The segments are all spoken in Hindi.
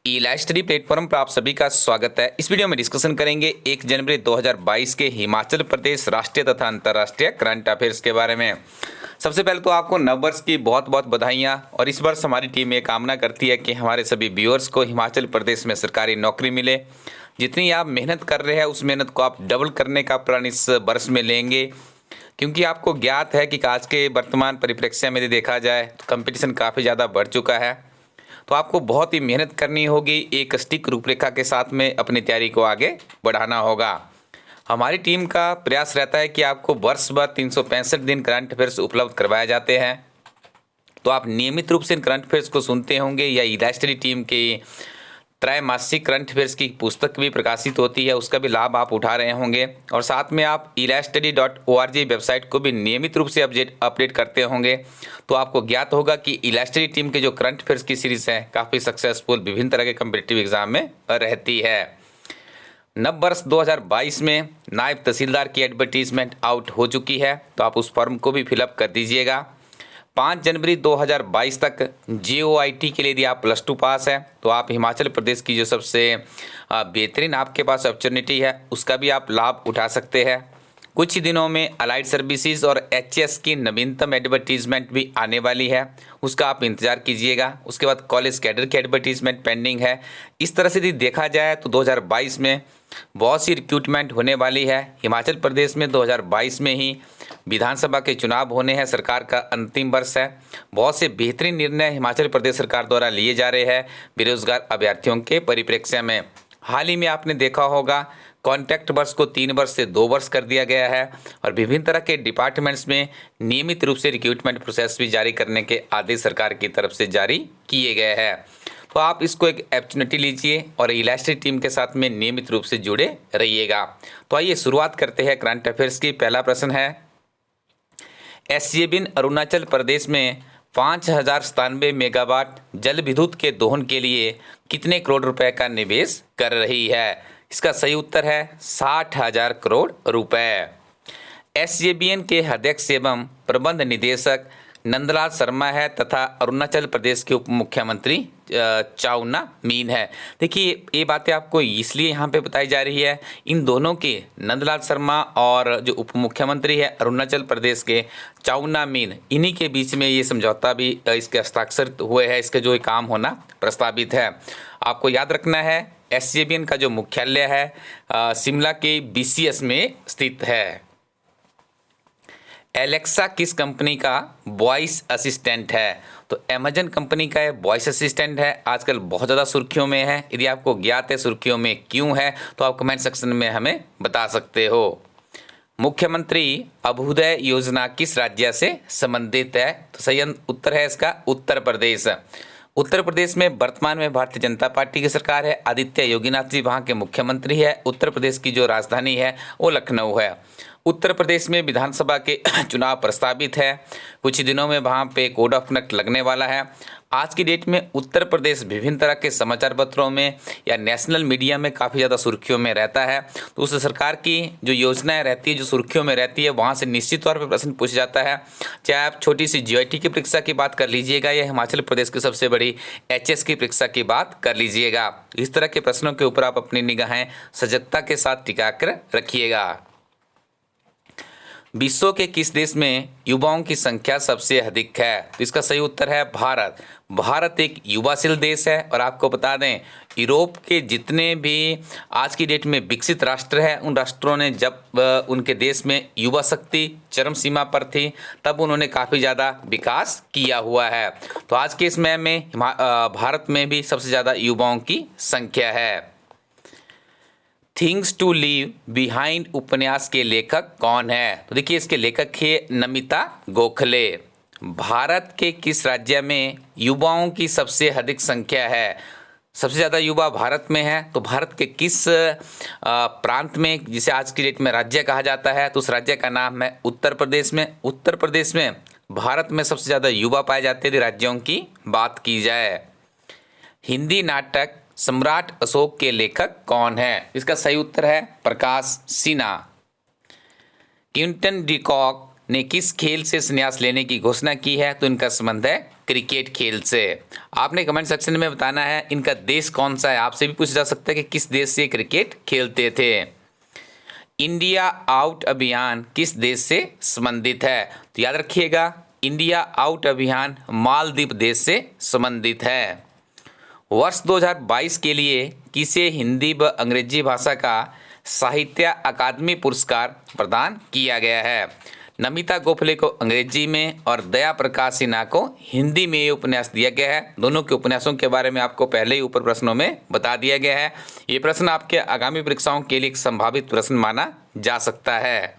ई स्टडी प्लेटफॉर्म पर आप सभी का स्वागत है। इस वीडियो में डिस्कशन करेंगे 1 जनवरी 2022 के हिमाचल प्रदेश राष्ट्रीय तथा अंतर्राष्ट्रीय करंट अफेयर्स के बारे में। सबसे पहले तो आपको नववर्ष की बहुत बहुत बधाइयाँ। और इस वर्ष हमारी टीम ये कामना करती है कि हमारे सभी व्यूअर्स को हिमाचल प्रदेश में सरकारी नौकरी मिले। जितनी आप मेहनत कर रहे हैं उस मेहनत को आप डबल करने का प्रण इस वर्ष में लेंगे, क्योंकि आपको ज्ञात है कि आज के वर्तमान परिप्रेक्ष्य में यदि देखा जाए तो कंपटीशन काफ़ी ज़्यादा बढ़ चुका है। तो आपको बहुत ही मेहनत करनी होगी, एक सटीक रूपरेखा के साथ में अपनी तैयारी को आगे बढ़ाना होगा। हमारी टीम का प्रयास रहता है कि आपको वर्ष भर 365 दिन करंट अफेयर्स उपलब्ध करवाए जाते हैं। तो आप नियमित रूप से इन करंट अफेयर्स को सुनते होंगे या ई स्टडी टीम की त्रैमासिक करंट अफेयर्स की पुस्तक भी प्रकाशित होती है, उसका भी लाभ आप उठा रहे होंगे। और साथ में आप estudy.org वेबसाइट को भी नियमित रूप से अपडेट करते होंगे। तो आपको ज्ञात होगा कि ई स्टडी टीम के जो करंट अफेयर्स की सीरीज़ है काफ़ी सक्सेसफुल विभिन्न तरह के कम्पिटिटिव एग्जाम में रहती है। नव वर्ष 2022 में नायब तहसीलदार की एडवर्टीजमेंट आउट हो चुकी है, तो आप उस फॉर्म को भी फिलअप कर दीजिएगा। 5 जनवरी 2022 तक JOIT के लिए यदि आप +2 पास है तो आप हिमाचल प्रदेश की जो सबसे बेहतरीन आपके पास अपॉर्चुनिटी है उसका भी आप लाभ उठा सकते हैं। कुछ ही दिनों में अलाइड सर्विसेज और HS की नवीनतम एडवर्टीजमेंट भी आने वाली है, उसका आप इंतज़ार कीजिएगा। उसके बाद कॉलेज कैडर की एडवर्टीजमेंट पेंडिंग है। इस तरह से यदि देखा जाए तो 2022 में बहुत सी रिक्रूटमेंट होने वाली है। हिमाचल प्रदेश में 2022 में ही विधानसभा के चुनाव होने हैं, सरकार का अंतिम वर्ष है। बहुत से बेहतरीन निर्णय हिमाचल प्रदेश सरकार द्वारा लिए जा रहे हैं बेरोजगार अभ्यर्थियों के परिप्रेक्ष्य में। हाल ही में आपने देखा होगा कॉन्ट्रैक्ट वर्ष को 3 वर्ष से 2 वर्ष कर दिया गया है और विभिन्न तरह के डिपार्टमेंट्स में नियमित रूप से रिक्रूटमेंट प्रोसेस भी जारी करने के आदेश सरकार की तरफ से जारी किए गए हैं। तो आप इसको एक अपॉर्चुनिटी लीजिए और ई स्टडी टीम के साथ में नियमित रूप से जुड़े रहिएगा। तो आइए शुरुआत करते हैं करंट अफेयर्स की। पहला प्रश्न है, SJVN अरुणाचल प्रदेश में 5097 मेगावाट जल विद्युत के दोहन के लिए कितने करोड़ रुपए का निवेश कर रही है? इसका सही उत्तर है 60,000 करोड़ रुपए। SJVN के अध्यक्ष एवं प्रबंध निदेशक नंदलाल शर्मा है तथा अरुणाचल प्रदेश के उप मुख्यमंत्री चाउना मीन है। देखिए ये बातें आपको इसलिए यहाँ पे बताई जा रही है, इन दोनों के नंदलाल शर्मा और जो उप मुख्यमंत्री है अरुणाचल प्रदेश के चाउना मीन, इन्हीं के बीच में ये समझौता भी इसके हस्ताक्षर हुए हैं, इसका जो काम होना प्रस्तावित है। आपको याद रखना है SJVN का जो मुख्यालय है शिमला के BCS में स्थित है। एलेक्सा किस कंपनी का वॉइस असिस्टेंट है? तो अमेजन कंपनी का वॉइस असिस्टेंट है, आजकल बहुत ज़्यादा सुर्खियों में है। यदि आपको ज्ञात है सुर्खियों में क्यों है तो आप कमेंट सेक्शन में हमें बता सकते हो। मुख्यमंत्री अभ्युदय योजना किस राज्य से संबंधित है? तो सही उत्तर है इसका उत्तर प्रदेश। उत्तर प्रदेश में वर्तमान में भारतीय जनता पार्टी की सरकार है। आदित्य योगीनाथ जी वहाँ के मुख्यमंत्री है। उत्तर प्रदेश की जो राजधानी है वो लखनऊ है। उत्तर प्रदेश में विधानसभा के चुनाव प्रस्तावित है। कुछ ही दिनों में वहाँ पे कोड ऑफ कंडक्ट लगने वाला है। आज की डेट में उत्तर प्रदेश विभिन्न तरह के समाचार पत्रों में या नेशनल मीडिया में काफ़ी ज़्यादा सुर्खियों में रहता है। तो उस सरकार की जो योजनाएं रहती है, जो सुर्खियों में रहती है, वहाँ से निश्चित तौर पर प्रश्न पूछा जाता है। चाहे आप छोटी सी JOIT की परीक्षा की बात कर लीजिएगा या हिमाचल प्रदेश की सबसे बड़ी HS की परीक्षा की बात कर लीजिएगा, इस तरह के प्रश्नों के ऊपर आप अपनी निगाहें सजगता के साथ टिका कर रखिएगा। विश्व के किस देश में युवाओं की संख्या सबसे अधिक है? तो इसका सही उत्तर है भारत। भारत एक युवाशील देश है और आपको बता दें यूरोप के जितने भी आज की डेट में विकसित राष्ट्र हैं उन राष्ट्रों ने जब उनके देश में युवा शक्ति चरम सीमा पर थी तब उन्होंने काफ़ी ज़्यादा विकास किया हुआ है। तो आज के समय में भारत में भी सबसे ज़्यादा युवाओं की संख्या है। थिंग्स टू लीव बिहाइंड उपन्यास के लेखक कौन है? तो देखिए इसके लेखक है नमिता गोखले। भारत के किस राज्य में युवाओं की सबसे अधिक संख्या है? सबसे ज़्यादा युवा भारत में है। तो भारत के किस प्रांत में, जिसे आज की डेट में राज्य कहा जाता है, तो उस राज्य का नाम है उत्तर प्रदेश में। उत्तर प्रदेश में भारत में सबसे ज़्यादा युवा पाए जाते थे राज्यों की बात की जाए। हिंदी नाटक सम्राट अशोक के लेखक कौन है? इसका सही उत्तर है Prakash Sinha. Quinton de Kock ने किस खेल से संन्यास लेने की घोषणा की है? तो इनका संबंध है क्रिकेट खेल से? आपने कमेंट सेक्शन में बताना है इनका देश कौन सा है। आपसे भी पूछा जा सकता है कि किस देश से क्रिकेट खेलते थे। इंडिया आउट अभियान किस देश से संबंधित है? तो याद रखिएगा, इंडिया आउट अभियान मालदीव देश से संबंधित है। वर्ष 2022 के लिए किसे हिंदी व अंग्रेजी भाषा का साहित्य अकादमी पुरस्कार प्रदान किया गया है? नमिता गोखले को अंग्रेजी में और दया प्रकाश सिन्हा को हिंदी में ये उपन्यास दिया गया है। दोनों के उपन्यासों के बारे में आपको पहले ही ऊपर प्रश्नों में बता दिया गया है। ये प्रश्न आपके आगामी परीक्षाओं के लिए एक संभावित प्रश्न माना जा सकता है।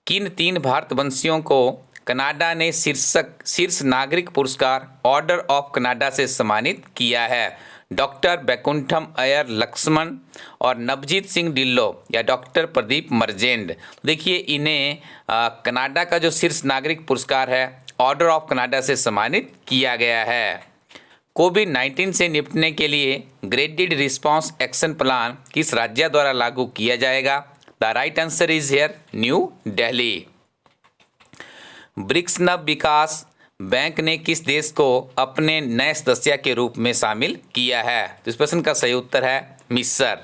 किन 3 भारतवंशियों को कनाडा ने शीर्ष नागरिक पुरस्कार ऑर्डर ऑफ कनाडा से सम्मानित किया है? डॉक्टर बैकुंठम अय्यर लक्ष्मण और नवजीत सिंह ढिल्लो या डॉक्टर प्रदीप मर्जेंट। देखिए, इन्हें कनाडा का जो शीर्ष नागरिक पुरस्कार है ऑर्डर ऑफ कनाडा से सम्मानित किया गया है। कोविड-19 से निपटने के लिए ग्रेडेड रिस्पांस एक्शन प्लान किस राज्य द्वारा लागू किया जाएगा? The right answer is here New Delhi. BRICS नव विकास बैंक ने किस देश को अपने नए सदस्य के रूप में शामिल किया है? तो इस प्रश्न का सही उत्तर है मिस्र।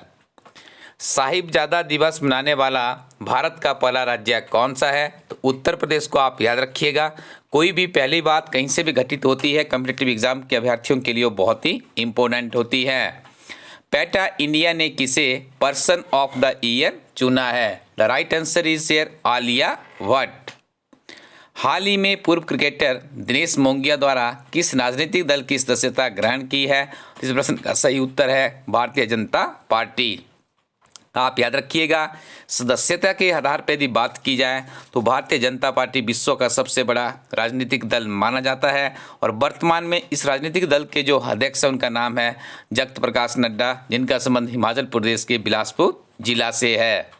साहिबजादा दिवस मनाने वाला भारत का पहला राज्य कौन सा है? तो उत्तर प्रदेश को आप याद रखिएगा। कोई भी पहली बात कहीं से भी घटित होती है कॉम्पिटिटिव एग्जाम के अभ्यर्थियों के लिए वो बहुत ही इंपॉर्टेंट होती है। पेटा इंडिया ने किसे पर्सन ऑफ द ईयर चुना है? The right answer is here Alia Bhatt. हाल ही में पूर्व क्रिकेटर दिनेश मोंगिया द्वारा किस राजनीतिक दल की सदस्यता ग्रहण की है? इस प्रश्न का सही उत्तर है भारतीय जनता पार्टी। आप याद रखिएगा, सदस्यता के आधार पर यदि बात की जाए तो भारतीय जनता पार्टी विश्व का सबसे बड़ा राजनीतिक दल माना जाता है और वर्तमान में इस राजनीतिक दल के जो अध्यक्ष हैं उनका नाम है जगत प्रकाश नड्डा, जिनका संबंध हिमाचल प्रदेश के बिलासपुर जिला से है।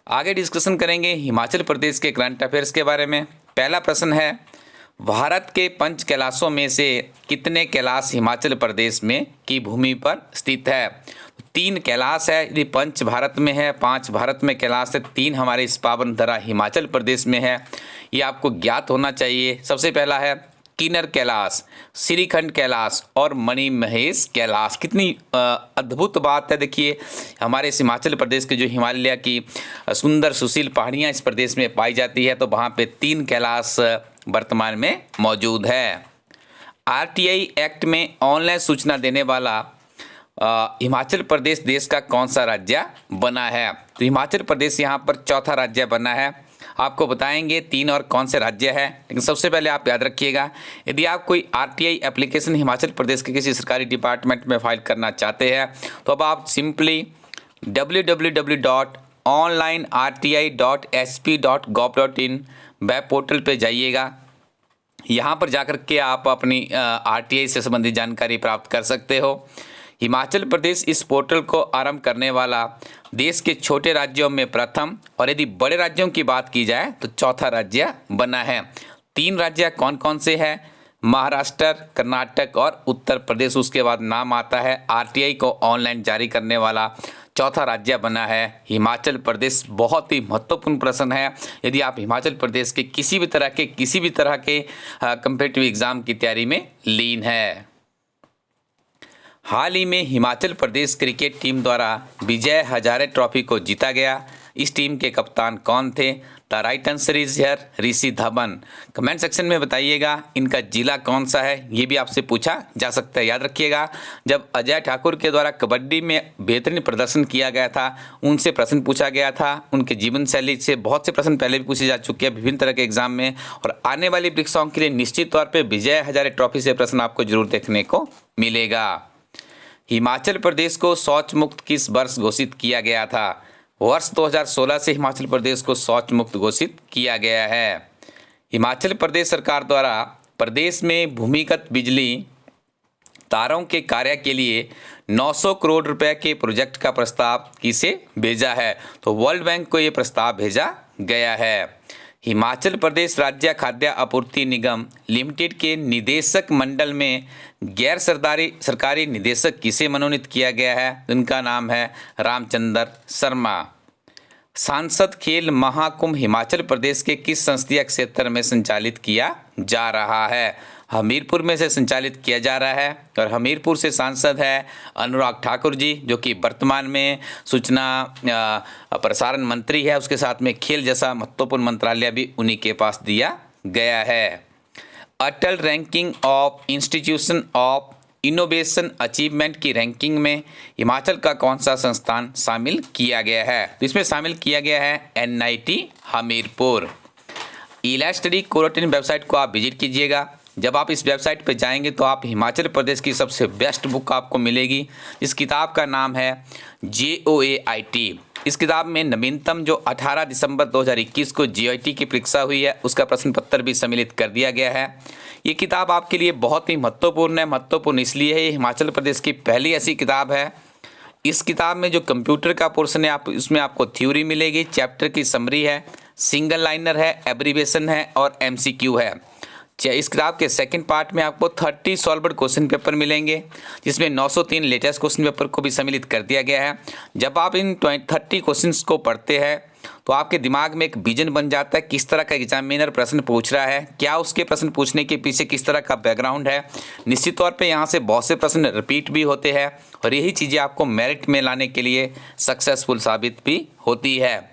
आगे डिस्कशन करेंगे हिमाचल प्रदेश के करंट अफेयर्स के बारे में। पहला प्रश्न है, भारत के 5 कैलाशों में से कितने कैलाश हिमाचल प्रदेश में की भूमि पर स्थित है? 3 कैलाश है। यदि 5 भारत में है, 5 भारत में कैलाश है, 3 हमारे इस पावन धरा हिमाचल प्रदेश में है, ये आपको ज्ञात होना चाहिए। सबसे पहला है किन्नर कैलाश, श्रीखंड कैलाश और मणि महेश कैलाश। कितनी अद्भुत बात है। देखिए, हमारे इस हिमाचल प्रदेश के जो हिमालय की सुंदर सुशील पहाड़ियाँ इस प्रदेश में पाई जाती है, तो वहाँ पे 3 कैलाश वर्तमान में मौजूद है। आरटीआई एक्ट में ऑनलाइन सूचना देने वाला हिमाचल प्रदेश देश का कौन सा राज्य बना है? तो हिमाचल प्रदेश यहाँ पर चौथा राज्य बना है। आपको बताएंगे 3 और कौन से राज्य हैं, लेकिन सबसे पहले आप याद रखिएगा, यदि आप कोई आरटीआई एप्लीकेशन हिमाचल प्रदेश के किसी सरकारी डिपार्टमेंट में फाइल करना चाहते हैं तो अब आप सिंपली www.onlinerti.sp.gov.in वेब पोर्टल पे जाइएगा। यहाँ पर जाकर के आप अपनी आरटीआई से संबंधित जानकारी प्राप्त कर सकते हो। हिमाचल प्रदेश इस पोर्टल को आरंभ करने वाला देश के छोटे राज्यों में प्रथम और यदि बड़े राज्यों की बात की जाए तो चौथा राज्य बना है। 3 राज्य कौन कौन से हैं? महाराष्ट्र, कर्नाटक और उत्तर प्रदेश। उसके बाद नाम आता है आरटीआई को ऑनलाइन जारी करने वाला चौथा राज्य बना है हिमाचल प्रदेश। बहुत ही महत्वपूर्ण प्रश्न है। यदि आप हिमाचल प्रदेश के किसी भी तरह के कॉम्पिटिटिव एग्जाम की तैयारी में लीन है। हाल ही में हिमाचल प्रदेश क्रिकेट टीम द्वारा विजय हजारे ट्रॉफी को जीता गया। इस टीम के कप्तान कौन थे? The right answer is here Rishi Dhawan. Comment section में बताइएगा इनका जिला कौन सा है, ये भी आपसे पूछा जा सकता है। याद रखिएगा, जब अजय ठाकुर के द्वारा कबड्डी में बेहतरीन प्रदर्शन किया गया था, उनसे प्रश्न पूछा गया था। उनके जीवन शैली से बहुत से प्रश्न पहले भी पूछे जा चुके हैं विभिन्न तरह के एग्जाम में, और आने वाली परीक्षाओं के लिए निश्चित तौर पर विजय हजारे ट्रॉफी से प्रश्न आपको जरूर देखने को मिलेगा। हिमाचल प्रदेश को शौच मुक्त किस वर्ष घोषित किया गया था? वर्ष 2016 से हिमाचल प्रदेश को शौच मुक्त घोषित किया गया है। हिमाचल प्रदेश सरकार द्वारा प्रदेश में भूमिगत बिजली तारों के कार्य के लिए 900 करोड़ रुपए के प्रोजेक्ट का प्रस्ताव किसे भेजा है? तो वर्ल्ड बैंक को ये प्रस्ताव भेजा गया है। हिमाचल प्रदेश राज्य खाद्य आपूर्ति निगम लिमिटेड के निदेशक मंडल में गैर सरकारी निदेशक किसे मनोनीत किया गया है? उनका नाम है रामचंद्र शर्मा। सांसद खेल महाकुंभ हिमाचल प्रदेश के किस संसदीय क्षेत्र में संचालित किया जा रहा है? हमीरपुर में से संचालित किया जा रहा है और हमीरपुर से सांसद है अनुराग ठाकुर जी, जो कि वर्तमान में सूचना प्रसारण मंत्री है। उसके साथ में खेल जैसा महत्वपूर्ण मंत्रालय भी उन्हीं के पास दिया गया है। Atal ranking of institution of innovation achievement की रैंकिंग में हिमाचल का कौन सा संस्थान शामिल किया गया है? तो इसमें शामिल किया गया है NIT हमीरपुर। इलाज स्टडी कोरोटिन वेबसाइट को आप विजिट कीजिएगा। जब आप इस वेबसाइट पर जाएंगे तो आप हिमाचल प्रदेश की सबसे बेस्ट बुक आपको मिलेगी। इस किताब का नाम है JOAIT। इस किताब में नवीनतम जो 18 दिसंबर 2021 को JOAIT की परीक्षा हुई है उसका प्रश्न पत्र भी सम्मिलित कर दिया गया है। ये किताब आपके लिए बहुत ही महत्वपूर्ण है। महत्वपूर्ण इसलिए है, ये हिमाचल प्रदेश की पहली ऐसी किताब है। इस किताब में जो कंप्यूटर का पोर्शन है आप उसमें आपको थ्योरी मिलेगी, चैप्टर की समरी है, सिंगल लाइनर है, एब्रीवेशन है और MCQ है। इस किताब के सेकंड पार्ट में आपको 30 सॉल्व्ड क्वेश्चन पेपर मिलेंगे, जिसमें 903 लेटेस्ट क्वेश्चन पेपर को भी सम्मिलित कर दिया गया है। जब आप इन 30 क्वेश्चंस को पढ़ते हैं तो आपके दिमाग में एक विजन बन जाता है किस तरह का एग्जामिनर प्रश्न पूछ रहा है, क्या उसके प्रश्न पूछने के पीछे किस तरह का बैकग्राउंड है। निश्चित तौर पे यहाँ से बहुत से प्रश्न रिपीट भी होते हैं और यही चीज़ें आपको मेरिट में लाने के लिए सक्सेसफुल साबित भी होती है।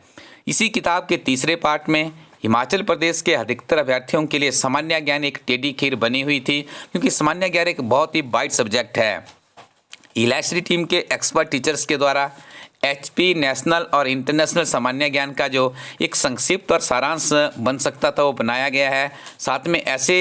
इसी किताब के तीसरे पार्ट में हिमाचल प्रदेश के अधिकतर अभ्यर्थियों के लिए सामान्य ज्ञान एक टेढ़ी खीर बनी हुई थी, क्योंकि सामान्य ज्ञान एक बहुत ही वाइड सब्जेक्ट है। इलास्ट्री टीम के एक्सपर्ट टीचर्स के द्वारा HP नेशनल और इंटरनेशनल सामान्य ज्ञान का जो एक संक्षिप्त और सारांश बन सकता था वो बनाया गया है। साथ में ऐसे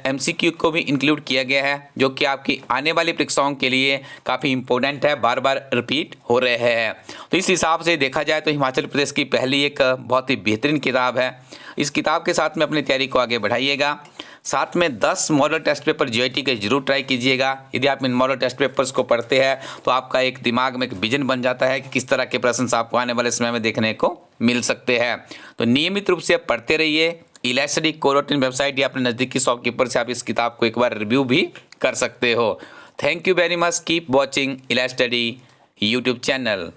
MCQ को भी इंक्लूड किया गया है जो कि आपकी आने वाली परीक्षाओं के लिए काफ़ी इंपॉर्टेंट है, बार बार रिपीट हो रहे हैं। तो इस हिसाब से देखा जाए तो हिमाचल प्रदेश की पहली एक बहुत ही बेहतरीन किताब है। इस किताब के साथ में अपनी तैयारी को आगे बढ़ाइएगा। साथ में 10 मॉडल टेस्ट पेपर JOAIT के जरूर ट्राई कीजिएगा। यदि आप इन मॉडल टेस्ट पेपर्स को पढ़ते हैं तो आपका एक दिमाग में एक विजन बन जाता है कि किस तरह के प्रश्न आपको आने वाले समय में देखने को मिल सकते हैं। तो नियमित रूप से पढ़ते रहिए। इलाज स्टडी कोरोटिन वेबसाइट या अपने नज़दीकी शॉपकीपर से आप इस किताब को एक बार रिव्यू भी कर सकते हो। Thank you very much. Keep watching इलाज स्टडी यूट्यूब चैनल।